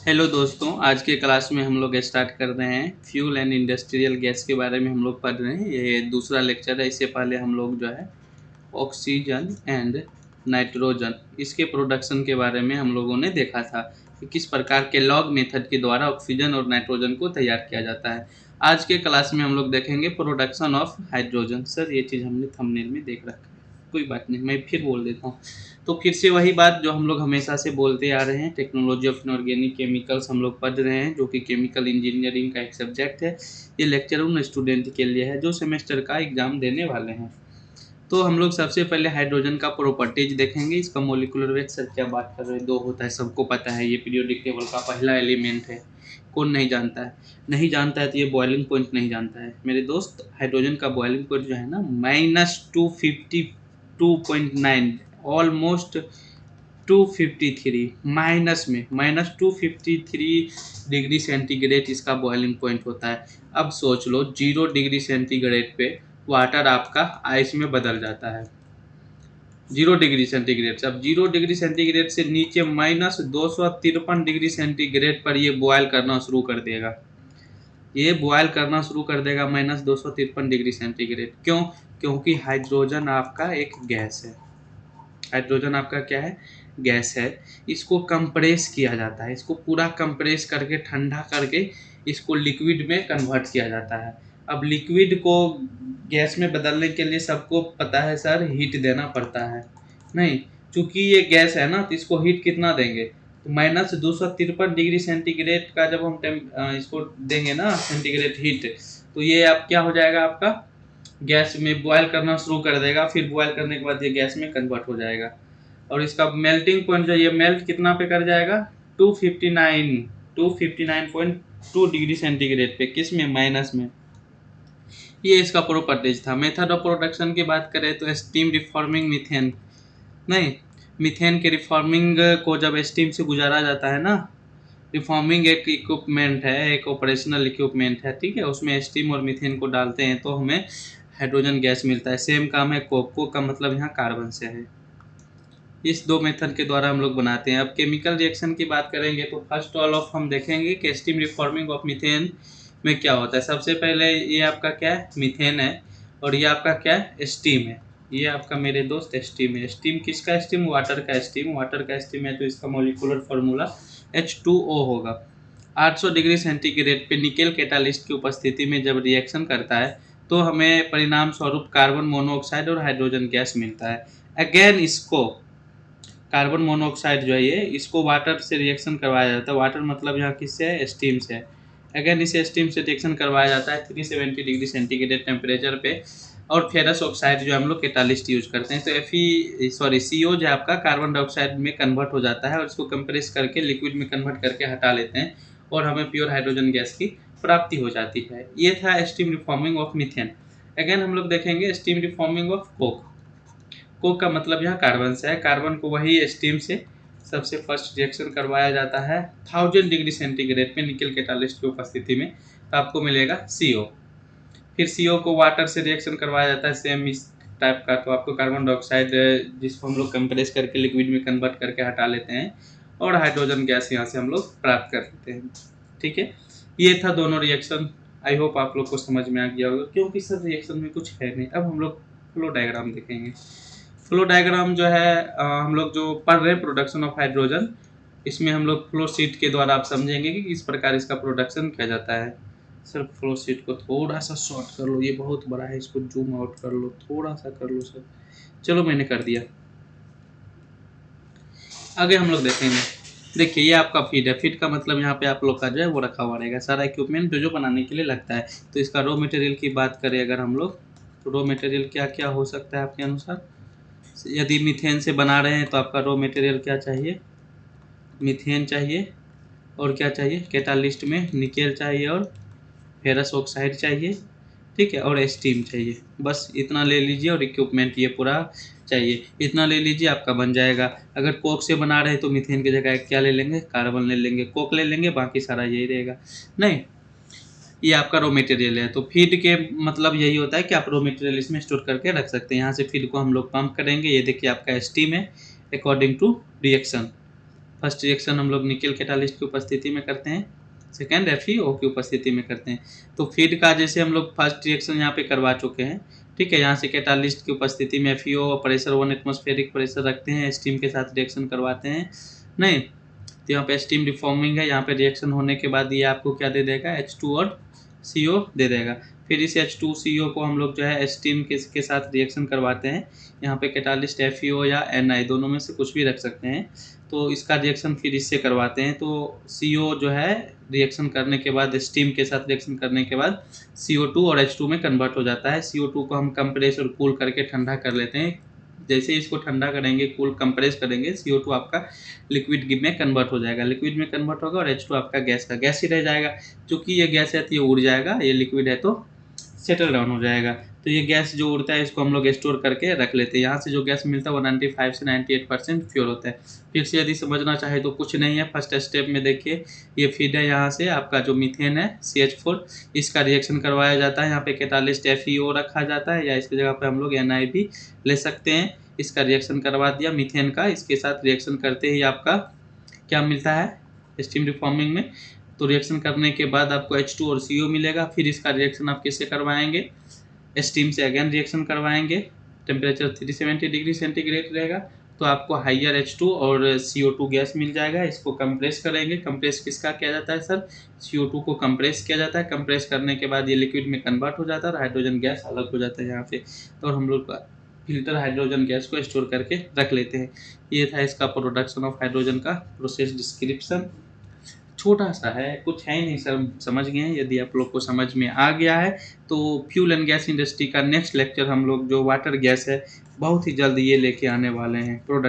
Hello दोस्तों, आज के क्लास में हम लोग स्टार्ट कर रहे हैं फ्यूल एंड इंडस्ट्रियल गैस के बारे में हम लोग पढ़ रहे हैं। ये दूसरा लेक्चर है। इससे पहले हम लोग जो है ऑक्सीजन एंड नाइट्रोजन इसके प्रोडक्शन के बारे में हम लोगों ने देखा था कि किस प्रकार के लॉग मेथड के द्वारा ऑक्सीजन और नाइट्रोजन को तैयार किया जाता है। आज के क्लास में हम लोग देखेंगे प्रोडक्शन ऑफ हाइड्रोजन। सर ये चीज़ हमने थंबनेल में देख रखा है, कोई बात नहीं, मैं फिर बोल देता हूँ। तो फिर से वही बात जो हम लोग हमेशा से बोलते आ रहे हैं, टेक्नोलॉजी ऑफ इनऑर्गेनिक केमिकल्स हम लोग पढ़ रहे हैं, जो कि केमिकल इंजीनियरिंग का एक सब्जेक्ट है। ये लेक्चर उन स्टूडेंट के लिए है जो सेमेस्टर का एग्जाम देने वाले हैं। तो हम लोग सबसे पहले हाइड्रोजन का प्रॉपर्टीज देखेंगे। इसका मोलिकुलर वेट, सर क्या बात कर रहे हैं, 2 होता है, सबको पता है। ये पीरियोडिक टेबल का पहला एलिमेंट है। कौन नहीं जानता है? नहीं जानता है तो ये बॉइलिंग पॉइंट नहीं जानता है मेरे दोस्त। हाइड्रोजन का बॉइलिंग पॉइंट जो है ना, -252.9, ऑलमोस्ट 253, -253 डिग्री सेंटीग्रेड इसका बॉइलिंग पॉइंट होता है। अब सोच लो 0 डिग्री सेंटीग्रेड पे वाटर आपका आइस में बदल जाता है। 0 डिग्री सेंटीग्रेड से, अब 0 डिग्री सेंटीग्रेड से नीचे -253 डिग्री सेंटीग्रेड पर ये बॉयल करना शुरू कर देगा। ये बॉयल करना शुरू कर देगा -253 डिग्री सेंटीग्रेड। क्यों? क्योंकि हाइड्रोजन आपका एक गैस है। हाइड्रोजन आपका क्या है? गैस है। इसको कंप्रेस किया जाता है, इसको पूरा कंप्रेस करके ठंडा करके इसको लिक्विड में कन्वर्ट किया जाता है। अब लिक्विड को गैस में बदलने के लिए सबको पता है सर, हीट देना पड़ता है। नहीं, चूंकि ये गैस है ना, तो इसको हीट कितना देंगे? तो -253 डिग्री सेंटीग्रेड का जब हम इसको देंगे ना सेंटीग्रेड हीट, तो ये आप क्या हो जाएगा, आपका गैस में बॉयल करना शुरू कर देगा। फिर बॉयल करने के बाद ये गैस में कन्वर्ट हो जाएगा। और इसका मेल्टिंग पॉइंट जो ये मेल्ट कितना पे कर जाएगा? 259.2 डिग्री सेंटीग्रेड पे। किस में? माइनस में। ये इसका प्रॉपर्टीज था। मेथड ऑफ प्रोडक्शन की बात करें तो स्टीम रिफॉर्मिंग मीथेन, नहीं, मीथेन के रिफॉर्मिंग को जब स्टीम से गुजारा जाता है ना, रिफॉर्मिंग एक इक्विपमेंट है, एक ऑपरेशनल इक्विपमेंट है, ठीक है। उसमें स्टीम और मीथेन को डालते हैं तो हमें हाइड्रोजन गैस मिलता है। सेम काम है कोक। कोक का मतलब यहाँ कार्बन से है। इस 2 मेथड के द्वारा हम लोग बनाते हैं। अब केमिकल रिएक्शन की बात करेंगे तो फर्स्ट ऑल ऑफ हम देखेंगे कि स्टीम रिफॉर्मिंग ऑफ मीथेन में क्या होता है। सबसे पहले ये आपका क्या है? मीथेन है। और ये आपका क्या है? स्टीम है। ये आपका मेरे दोस्त स्टीम है। स्टीम किसका स्टीम? वाटर का स्टीम। वाटर का स्टीम है तो इसका मोलिकुलर फार्मूला H2O होगा। 800 डिग्री सेंटीग्रेड पे निकेल कैटालिस्ट की उपस्थिति में जब रिएक्शन करता है तो हमें परिणाम स्वरूप कार्बन मोनोऑक्साइड और हाइड्रोजन गैस मिलता है। अगेन इसको कार्बन मोनोऑक्साइड जो है ये, इसको वाटर से रिएक्शन करवाया जाता है। वाटर मतलब यहाँ किससे है? स्टीम से है। अगेन इसे स्टीम से रिएक्शन करवाया जाता है 370 डिग्री सेंटीग्रेड टेम्परेचर पे। और फेरस ऑक्साइड जो हम लोग कैटालिस्ट यूज करते हैं, तो CO जो आपका कार्बन डाइऑक्साइड में कन्वर्ट हो जाता है और इसको कंप्रेस करके लिक्विड में कन्वर्ट करके हटा लेते हैं और हमें प्योर हाइड्रोजन गैस की प्राप्ति हो जाती है। ये था steam reforming of methane. Again हम लोग देखेंगे steam reforming of Coke. Coke का मतलब यहाँ कार्बन से है। कार्बन को वही स्टीम से सबसे फर्स्ट रिएक्शन करवाया जाता है 1000 डिग्री सेंटीग्रेड पे निकेल कैटालिस्ट की उपस्थिति में, तो आपको मिलेगा CO। फिर CO को वाटर से रिएक्शन करवाया जाता है सेम इस टाइप का, तो आपको कार्बन डाइऑक्साइड जिसको हम लोग कंप्रेस करके लिक्विड में कन्वर्ट करके हटा लेते हैं और हाइड्रोजन गैस यहाँ से हम लोग प्राप्त कर लेते हैं, ठीक है। ये था दोनों रिएक्शन। आई होप आप लोग को समझ में आ गया होगा, क्योंकि सर रिएक्शन में कुछ है नहीं। अब हम लोग फ्लो डायग्राम देखेंगे। फ्लो डायग्राम जो है हम लोग जो पढ़ रहे हैं प्रोडक्शन ऑफ हाइड्रोजन, इसमें हम लोग फ्लो शीट के द्वारा आप समझेंगे कि किस प्रकार इसका प्रोडक्शन किया जाता है। सर फ्लो शीट को थोड़ा सा शॉर्ट कर लो, ये बहुत बड़ा है, इसको जूम आउट कर लो, थोड़ा सा कर लो सर। चलो मैंने कर दिया। आगे हम लोग देखेंगे। देखिए ये आपका फीड है। फीड का मतलब यहाँ पे आप लोग का जो है वो रखा हुआ रहेगा, सारा इक्विपमेंट जो जो बनाने के लिए लगता है। तो इसका रॉ मटेरियल की बात करें अगर हम लोग, तो रॉ मटेरियल क्या क्या हो सकता है आपके अनुसार? यदि मीथेन से बना रहे हैं तो आपका रॉ मटेरियल क्या चाहिए? मीथेन चाहिए। और क्या चाहिए? कैटालिस्ट में निकेल चाहिए और फेरस ऑक्साइड चाहिए, ठीक है, और स्टीम चाहिए। बस इतना ले लीजिए और इक्विपमेंट ये पूरा चाहिए। इतना ले लीजिए, आपका बन जाएगा। अगर कोक से बना रहे हैं तो मीथेन की जगह क्या ले लेंगे? कार्बन ले लेंगे, कोक ले लेंगे, बाकी सारा यही रहेगा। नहीं, ये आपका रॉ मटेरियल है। तो फीड के मतलब यही होता है कि आप रॉ मटेरियल इसमें स्टोर करके रख सकते हैं। यहाँ से फीड को हम लोग पंप करेंगे। ये देखिए आपका स्टीम है according to reaction. First reaction हम लोग निकेल कैटालिस्ट की उपस्थिति में करते हैं, सेकेंड FeO की उपस्थिति में करते हैं। तो फीड का जैसे हम लोग फर्स्ट रिएक्शन यहाँ पे करवा चुके हैं, ठीक है। यहाँ से कैटालिस्ट की उपस्थिति में FeO प्रेशर 1 एटमॉस्फेरिक प्रेशर रखते हैं, स्टीम के साथ रिएक्शन करवाते हैं, नहीं तो यहाँ पे स्टीम रिफॉर्मिंग है। यहाँ पे रिएक्शन होने के बाद ये आपको क्या दे देगा, H2 और CO दे देगा। फिर इस H2CO को हम लोग जो है स्टीम के साथ रिएक्शन करवाते हैं। यहाँ पे कैटालिस्ट FeO या Ni दोनों में से कुछ भी रख सकते हैं। तो इसका रिएक्शन फिर इससे करवाते हैं। तो CO जो है रिएक्शन करने के बाद, स्टीम के साथ रिएक्शन करने के बाद CO2 और H2 में कन्वर्ट हो जाता है। CO2 को हम कंप्रेस और कूल करके ठंडा कर लेते हैं। जैसे इसको ठंडा करेंगे, कूल कंप्रेस करेंगे, CO2 आपका लिक्विड में कन्वर्ट हो जाएगा, लिक्विड में कन्वर्ट होगा और H2 आपका गैस का गैस ही रह जाएगा। क्योंकि ये गैस है तो ये उड़ जाएगा, ये लिक्विड है तो सेटल डाउन हो जाएगा। तो ये गैस जो उड़ता है इसको हम लोग स्टोर करके रख लेते हैं। यहाँ से जो गैस मिलता है वो 95 से 98% फ्योर होता है। फिर से यदि समझना चाहे तो कुछ नहीं है, फर्स्ट स्टेप में देखिए ये फीड है, यहाँ से आपका जो मीथेन है CH4, इसका रिएक्शन करवाया जाता है। यहाँ पे कैटालिस्ट FeO रखा जाता है या इसकी जगह पे हम लोग Ni भी ले सकते हैं। इसका रिएक्शन करवा दिया मीथेन का, इसके साथ रिएक्शन करते ही आपका क्या मिलता है स्टीम रिफॉर्मिंग में। तो रिएक्शन करने के बाद आपको H2 और CO मिलेगा। फिर इसका रिएक्शन आप किससे करवाएंगे, स्टीम से अगेन रिएक्शन करवाएंगे। टेम्परेचर 370 डिग्री सेंटीग्रेड रहेगा तो आपको हाइयर H2 और CO2 गैस मिल जाएगा। इसको कंप्रेस करेंगे। कंप्रेस किसका किया जाता है सर, CO2 को कंप्रेस किया जाता है। कंप्रेस करने के बाद ये लिक्विड में कन्वर्ट हो जाता है और हाइड्रोजन गैस अलग हो जाता है यहाँ पे। तो हम लोग फिल्टर हाइड्रोजन गैस को स्टोर करके रख लेते हैं। ये था इसका प्रोडक्शन ऑफ हाइड्रोजन का प्रोसेस डिस्क्रिप्शन। छोटा सा है, कुछ है ही नहीं सर, समझ गए हैं। यदि आप लोग को समझ में आ गया है तो फ्यूल एंड गैस इंडस्ट्री का नेक्स्ट लेक्चर हम लोग जो वाटर गैस है बहुत ही जल्द ये लेके आने वाले हैं। प्रोडक्ट